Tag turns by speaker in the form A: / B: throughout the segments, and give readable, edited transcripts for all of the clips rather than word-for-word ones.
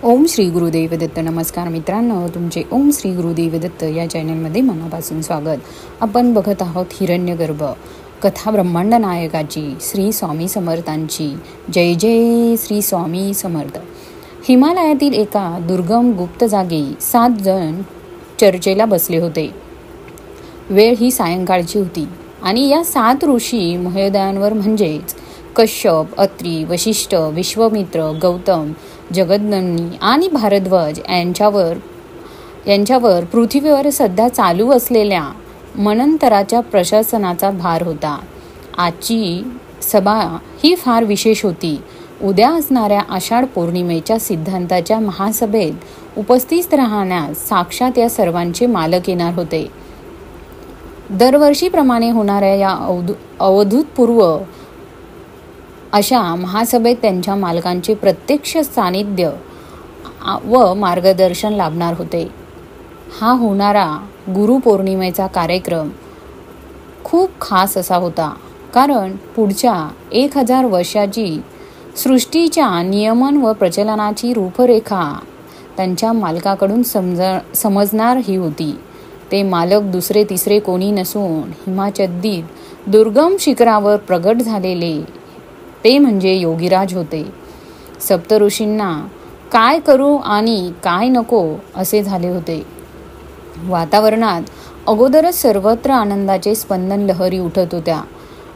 A: ओम श्री गुरुदेव दत्त. नमस्कार मित्रांनो, तुमचे ओम श्री गुरुदेव दत्त या चॅनलमध्ये मनापासून स्वागत. आपण बघत आहोत हिरण्यगर्भ कथा ब्रह्मांड नायकाची श्री स्वामी समर्थांची. जय जय श्री स्वामी समर्थ. हिमालयातील एका दुर्गम गुप्त जागी 7 जण चर्चेला बसले होते. वेळ ही सायंकाळची होती आणि या 7 ऋषी महोदयांवर म्हणजेच कश्यप, अत्री, वशिष्ठ, विश्वामित्र, गौतम, जगदनंदी आणि भारद्वाज यांच्यावर पृथ्वीवर सध्या चालू असलेल्या मनंतराच्या प्रशासनाचा भार होता. आजची सभा ही फार विशेष होती. उद्या असणाऱ्या आषाढ पौर्णिमेच्या सिद्धांताच्या महासभेत उपस्थित राहण्यास साक्षात या सर्वांचे मालक येणार होते. दरवर्षीप्रमाणे होणाऱ्या या अवधूतपूर्व अशा महासभेत त्यांच्या मालकांचे प्रत्यक्ष सानिध्य व मार्गदर्शन लाभणार होते. हा होणारा गुरुपौर्णिमेचा कार्यक्रम खूप खास असा होता, कारण पुढच्या 1000 वर्षाची सृष्टीच्या नियमन व प्रचलनाची रूपरेखा त्यांच्या मालकाकडून समजणार ही होती. ते मालक दुसरे तिसरे कोणी नसून हिमाच्छादित दुर्गम शिखरावर प्रगट झालेले ते म्हणजे योगीराज होते. सप्तऋषींना काय करू आणि काय नको असे झाले होते. वातावरणात अगोदरच सर्वत्र आनंदाचे स्पंदन लहरी उठत होत्या.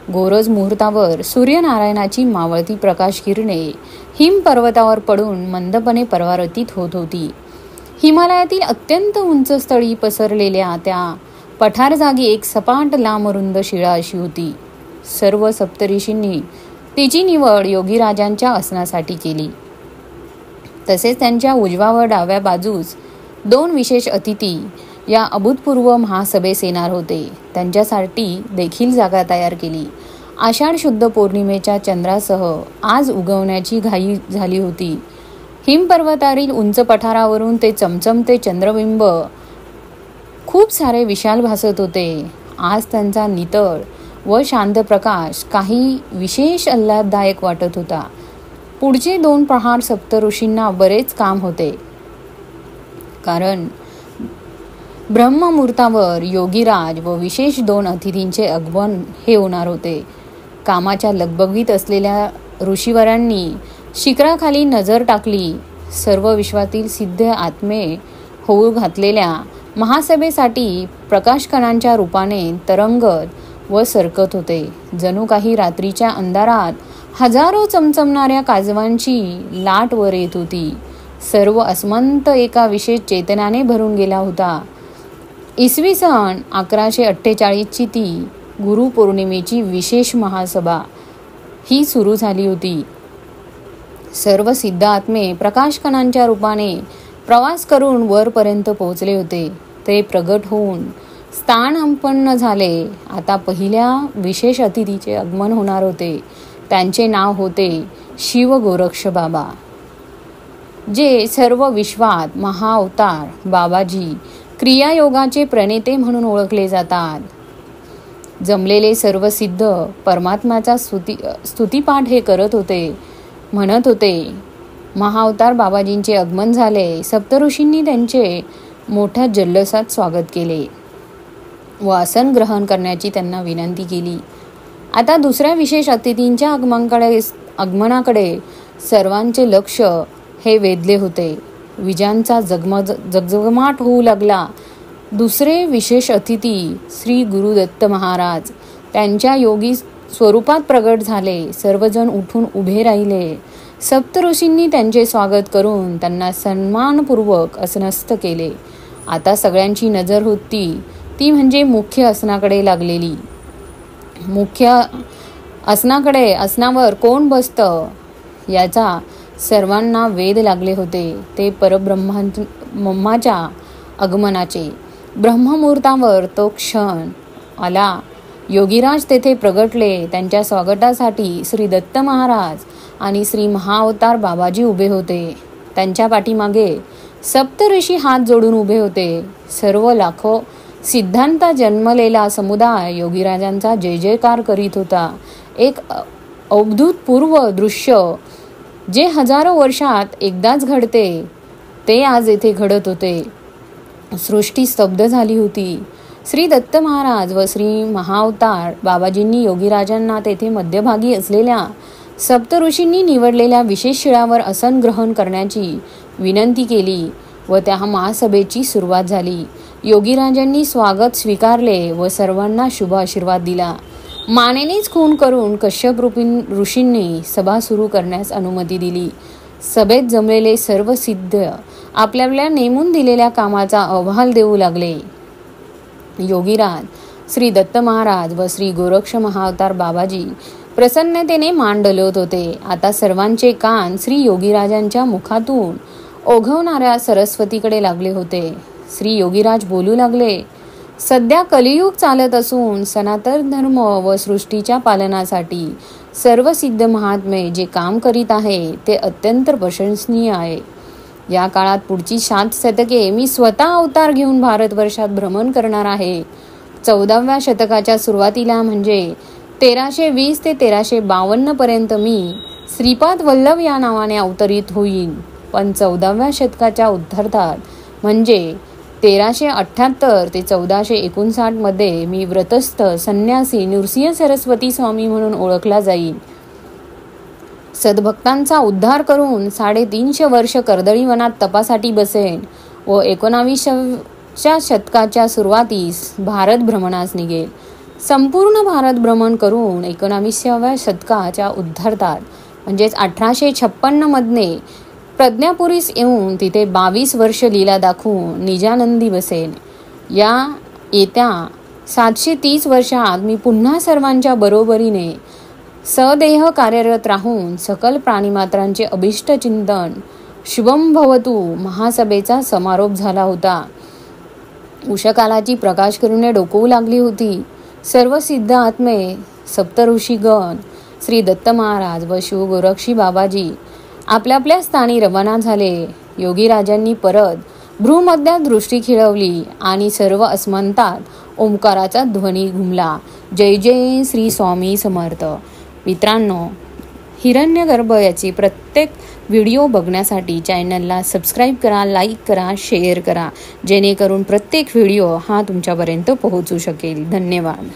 A: गोरज मुहूर्तावर सूर्यनारायणाची मावळती प्रकाश किरणे हिम पर्वतावर पडून मंदपणे परावर्तित होत होती. हिमालयातील अत्यंत उंच स्थळी पसरलेल्या त्या पठार जागी एक सपाट लांबरुंद शिळा अशी होती. सर्व सप्तऋषींनी तिची निवड योगीराजांच्या आसनासाठी केली. तसेच त्यांच्या उजव्या व डाव्या बाजूस 2 विशेष अतिथी या अभूतपूर्व महासभेस येणार होते. त्यांच्यासाठी देखील जागा तयार केली. आषाढ शुद्ध पौर्णिमेच्या चंद्रासह आज उगवण्याची घाई झाली होती. हिमपर्वतावरील उंच पठारावरून ते चमचमते चंद्रबिंब खूप सारे विशाल भासत होते. आज त्यांचा नितळ व शांत प्रकाश काही विशेष आल्हाददायक वाटत होता. पुढचे 2 प्रहार सप्तऋषींना बरेच काम होते, कारण ब्रह्ममुहूर्तावर योगीराज व विशेष 2 अतिथींचे आगमन हे होणार होते. कामाच्या लगबगीत असलेल्या ऋषीवरांनी शिखराखाली नजर टाकली. सर्व विश्वातील सिद्ध आत्मे होऊ घातलेल्या महासभेसाठी प्रकाशकणांच्या रूपाने तरंगत व सरकत होते. जणू काही रात्रीच्या अंधारात हजारो चमचमणाऱ्या काजवांची लाट वर येत होती. सर्व अस्मंत एका विशेष चेतनाने भरून गेला होता. इसवी सन 1148ची ती गुरुपौर्णिमेची विशेष महासभा ही सुरू झाली होती. सर्व सिद्ध आत्मे प्रकाशकणांच्या रूपाने प्रवास करून वरपर्यंत पोहोचले होते. ते प्रगट होऊन स्थानसंपन्न झाले. आता पहिल्या विशेष अतिथीचे आगमन होणार होते. त्यांचे नाव होते शिव गोरक्ष बाबा, जे सर्व विश्वात महाअवतार बाबाजी क्रियायोगाचे प्रणेते म्हणून ओळखले जातात. जमलेले सर्व सिद्ध परमात्म्याचा स्तुतिपाठ हे करत होते. म्हणत होते, महाअवतार बाबाजींचे आगमन झाले. सप्तऋषींनी त्यांचे मोठ्या जल्लोषात स्वागत केले व आसन ग्रहण करण्याची त्यांना विनंती केली. आता दुसऱ्या विशेष अतिथींच्या आगमनाकडे सर्वांचे लक्ष हे वेधले होते. विजांचा जगजगमाट होऊ लागला. दुसरे विशेष अतिथी श्री गुरुदत्त महाराज त्यांच्या योगी स्वरूपात प्रगट झाले. सर्वजण उठून उभे राहिले. सप्तऋषींनी त्यांचे स्वागत करून त्यांना सन्मानपूर्वक आसनस्थ केले. आता सगळ्यांची नजर होती ती म्हणजे मुख्य आसनाकडे लागलेली. मुख्य आसनावर कोण बसतं याचा सर्वांना वेध लागले होते. ते परब्रह्माच्या आगमनाचे. ब्रह्ममुहूर्तावर तो क्षण आला. योगीराज तेथे प्रगटले. त्यांच्या स्वागतासाठी श्री दत्त महाराज आणि श्री महाअवतार बाबाजी उभे होते. त्यांच्या पाठीमागे सप्तऋषी हात जोडून उभे होते. सर्व लाखो सिद्धांता जन्मलेला समुदाय योगीराजांचा जय जयकार करीत होता. एक अभूतपूर्व दृश्य जे हजारो वर्षात एकदाच घडते ते आज येथे घडत होते. सृष्टी स्तब्ध झाली होती. श्री दत्त महाराज व श्री महाअवतार बाबाजींनी योगीराजांना तेथे मध्यभागी असलेल्या सप्त ऋषींनी निवडलेल्या विशेष शिळावर आसन ग्रहण करण्याची विनंती केली व त्या महासभेची सुरुवात झाली. योगीराजांनी स्वागत स्वीकारले व सर्वांना शुभ आशीर्वाद दिला. मानेनेच खून करून कश्यप ऋषींनी सभा सुरू करण्यास अनुमती दिली. सभेत जमलेले सर्व सिद्ध आपल्याला नेमून दिलेल्या कामाचा अहवाल देऊ लागले. योगीराज, श्री दत्त महाराज व श्री गोरक्ष महाअवतार बाबाजी प्रसन्नतेने मान डोलवत होते. आता सर्वांचे कान श्री योगीराजांच्या मुखातून ओघवणाऱ्या सरस्वतीकडे लागले होते. श्री योगीराज बोलू लागले, सध्या कलियुग चालत असून सनातन धर्म व सृष्टीच्या पालनासाठी सर्व सिद्ध महात्मे जे काम करीत आहे ते अत्यंत प्रशंसनीय आहे. या काळात पुढची 7 शतके मी स्वतः अवतार घेऊन भारतवर्षात भ्रमण करणार आहे. 14व्या शतकाच्या सुरुवातीला म्हणजे 1320 ते 1352 पर्यंत मी श्रीपाद वल्लभ या नावाने अवतरित होईन. पण 14व्या शतकाच्या उत्तरार्धात म्हणजे 1378 ते 1459 मध्ये मी व्रतस्थ संन्यासी नृसिंह सरस्वती स्वामी म्हणून ओळखला जाईल. सद्भक्तांचा उद्धार करून 350 वर्ष कर्दळी वनात तपासाठी बसेन व 19व्या शतकाच्या सुरुवातीस भारत भ्रमणास निघेल. संपूर्ण भारत भ्रमण करून 19व्या शतकाच्या उत्तरार्धात म्हणजेच 1856 मध्ये प्रज्ञापुरीस येऊन तिथे 22 वर्ष लीला दाखवून निजानंदी बसेल. या येत्या 730 वर्षात मी पुन्हा सर्वांच्या बरोबरीने सदेह कार्यरत राहून सकल प्राणीमात्रांचे अभिष्ट चिंतन शुभम भवतु महासभेचा समारोप झाला होता. उषकालाची प्रकाश किरणे डोकवू लागली होती. सर्व सिद्ध आत्मे, सप्तऋषीगण, श्री दत्त महाराज व शिव गोरक्षी बाबाजी आपल्या आपल्या स्थानी रवाना झाले. योगीराजांनी परत भ्रूमध्यात दृष्टी खिळवली आणि सर्व अस्मंतात ओंकाराचा ध्वनी घुमला. जय जय श्री स्वामी समर्थ. मित्रांनो, हिरण्यगर्भ याची प्रत्येक व्हिडिओ बघण्यासाठी चॅनलला सबस्क्राईब करा, लाईक करा, शेअर करा, जेणेकरून प्रत्येक व्हिडिओ हा तुमच्यापर्यंत पोहोचू शकेल. धन्यवाद.